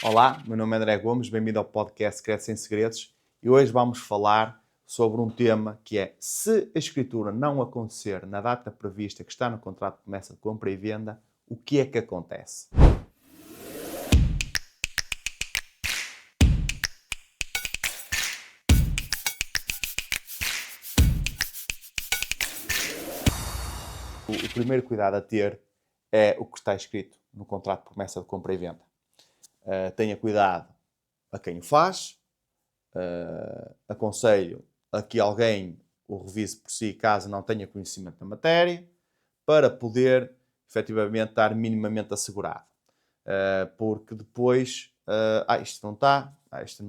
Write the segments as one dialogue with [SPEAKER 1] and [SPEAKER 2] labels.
[SPEAKER 1] Olá, meu nome é André Gomes, bem-vindo ao podcast Secretos Sem Segredos e hoje vamos falar sobre um tema que é: se a escritura não acontecer na data prevista que está no contrato de promessa de compra e venda, o que é que acontece? O primeiro cuidado a ter é o que está escrito no contrato de promessa de compra e venda. Tenha cuidado a quem o faz, aconselho a que alguém o revise por si caso não tenha conhecimento da matéria, para poder efetivamente estar minimamente assegurado. Porque depois, isto não está, isto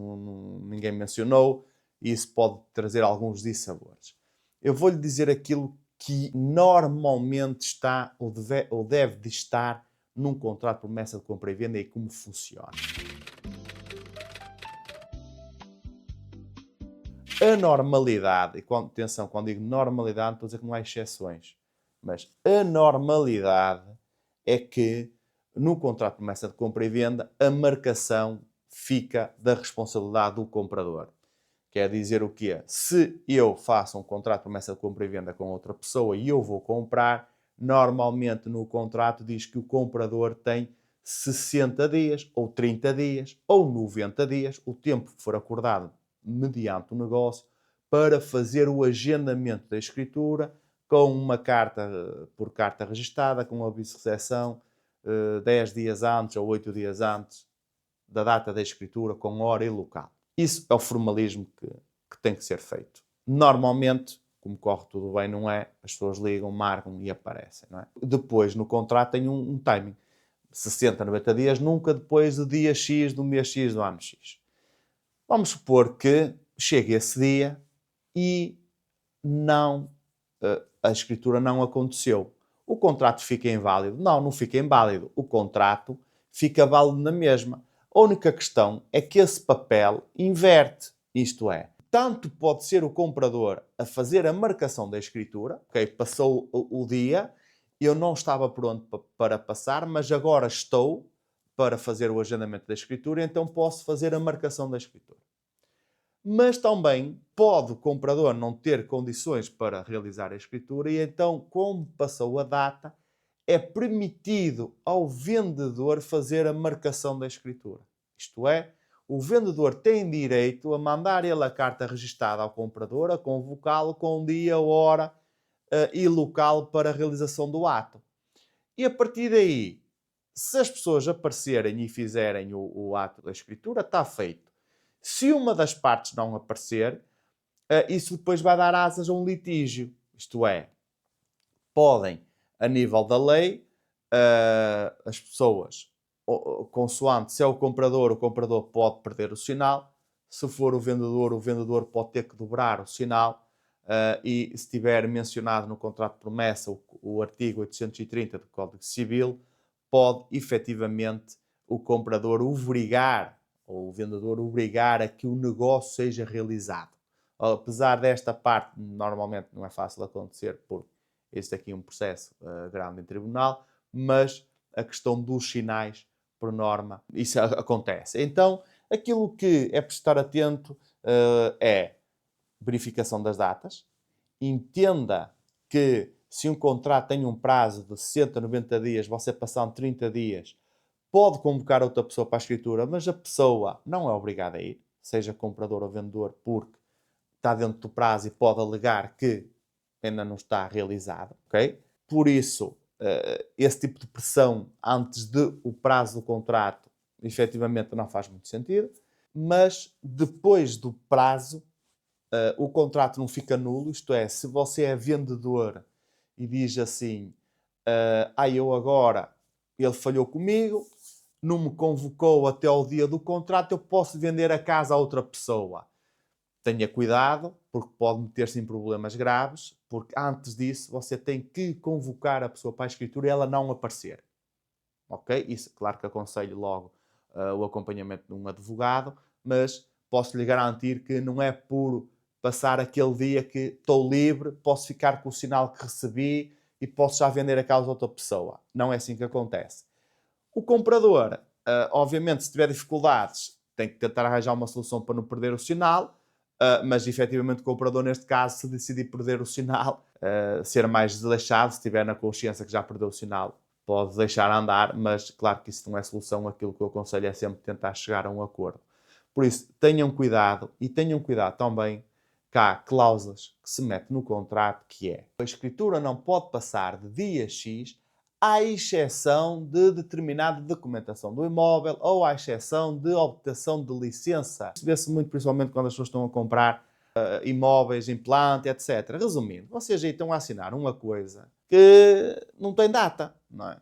[SPEAKER 1] ninguém mencionou, e isso pode trazer alguns dissabores. Eu vou-lhe dizer aquilo que normalmente está ou deve de estar num contrato de promessa de compra e venda e como funciona. A normalidade, e atenção, quando digo normalidade, não estou a dizer que não há exceções, mas a normalidade é que no contrato de promessa de compra e venda a marcação fica da responsabilidade do comprador. Quer dizer o quê? Se eu faço um contrato de promessa de compra e venda com outra pessoa e eu vou comprar, normalmente no contrato diz que o comprador tem 60 dias, ou 30 dias, ou 90 dias, o tempo que for acordado mediante o negócio, para fazer o agendamento da escritura com uma carta, por carta registada, com aviso de recepção, 10 dias antes ou 8 dias antes da data da escritura, com hora e local. Isso é o formalismo que tem que ser feito. Normalmente, como corre tudo bem, não é? As pessoas ligam, marcam e aparecem, não é? Depois, no contrato, tem um timing. 60, 90 dias, nunca depois do dia X, do mês X, do ano X. Vamos supor que chegue esse dia e a escritura não aconteceu. O contrato fica inválido? Não fica inválido. O contrato fica válido na mesma. A única questão é que esse papel inverte. Isto é, tanto pode ser o comprador a fazer a marcação da escritura, ok? Passou o dia, eu não estava pronto para passar, mas agora estou para fazer o agendamento da escritura, então posso fazer a marcação da escritura. Mas também pode o comprador não ter condições para realizar a escritura e então, como passou a data, é permitido ao vendedor fazer a marcação da escritura. Isto é, o vendedor tem direito a mandar ele a carta registada ao comprador, a convocá-lo com dia, hora e local para a realização do ato. E a partir daí, se as pessoas aparecerem e fizerem o ato da escritura, está feito. Se uma das partes não aparecer, isso depois vai dar asas a um litígio. Isto é, podem, a nível da lei, as pessoas, consoante se é o comprador pode perder o sinal. Se for o vendedor pode ter que dobrar o sinal. E se estiver mencionado no contrato de promessa o artigo 830 do Código Civil, pode efetivamente o comprador obrigar, ou o vendedor obrigar a que o negócio seja realizado. Apesar desta parte, normalmente não é fácil acontecer, porque este aqui é um processo grande em tribunal, mas a questão dos sinais, por norma, isso acontece. Então, aquilo que é para estar atento é verificação das datas. Entenda que se um contrato tem um prazo de 60, 90 dias, você passando 30 dias, pode convocar outra pessoa para a escritura, mas a pessoa não é obrigada a ir, seja comprador ou vendedor, porque está dentro do prazo e pode alegar que ainda não está realizado, ok? Por isso, esse tipo de pressão antes do prazo do contrato, efetivamente não faz muito sentido, mas depois do prazo, o contrato não fica nulo, isto é, se você é vendedor e diz assim, eu agora, ele falhou comigo, não me convocou até ao dia do contrato, eu posso vender a casa a outra pessoa. Tenha cuidado, porque pode meter-se em problemas graves, porque antes disso você tem que convocar a pessoa para a escritura e ela não aparecer. Ok? Isso, claro que aconselho logo o acompanhamento de um advogado, mas posso lhe garantir que não é por passar aquele dia que estou livre, posso ficar com o sinal que recebi e posso já vender a casa a outra pessoa. Não é assim que acontece. O comprador Obviamente, se tiver dificuldades, tem que tentar arranjar uma solução para não perder o sinal, mas efetivamente o comprador, neste caso, se decidir perder o sinal, ser mais desleixado, se tiver na consciência que já perdeu o sinal, pode deixar andar, mas claro que isso não é solução. Aquilo que eu aconselho é sempre tentar chegar a um acordo. Por isso, tenham cuidado e tenham cuidado também que há cláusulas que se metem no contrato, que é: a escritura não pode passar de dia X, à exceção de determinada documentação do imóvel ou à exceção de obtenção de licença. Isso vê-se muito, principalmente quando as pessoas estão a comprar imóveis em planta, etc. Resumindo, vocês aí estão a assinar uma coisa que não tem data, não é?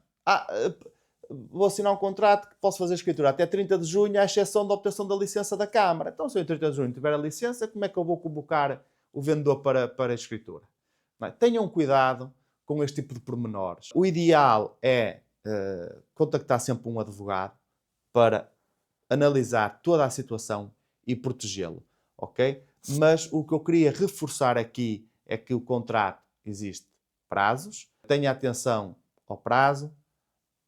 [SPEAKER 1] Vou assinar um contrato que posso fazer a escritura até 30 de junho, à exceção da obtenção da licença da Câmara. Então, se eu em 30 de junho tiver a licença, como é que eu vou convocar o vendedor para a escritura? Não é? Tenham cuidado com este tipo de pormenores. O ideal é contactar sempre um advogado para analisar toda a situação e protegê-lo, ok? Mas o que eu queria reforçar aqui é que o contrato existe prazos. Tenha atenção ao prazo,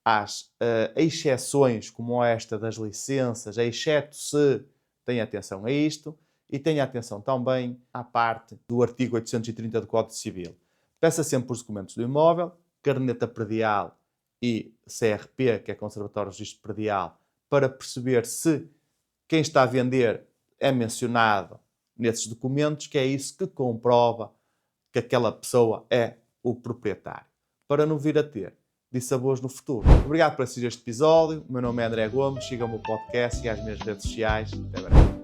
[SPEAKER 1] às exceções como esta das licenças, exceto se tem atenção a isto, e tenha atenção também à parte do artigo 830 do Código Civil. Peça sempre os documentos do imóvel, caderneta predial e CRP, que é Conservatório de Registro Predial, para perceber se quem está a vender é mencionado nesses documentos, que é isso que comprova que aquela pessoa é o proprietário, para não vir a ter dissabores no futuro. Obrigado por assistir este episódio. O meu nome é André Gomes. Sigam o meu podcast e as minhas redes sociais. Até breve.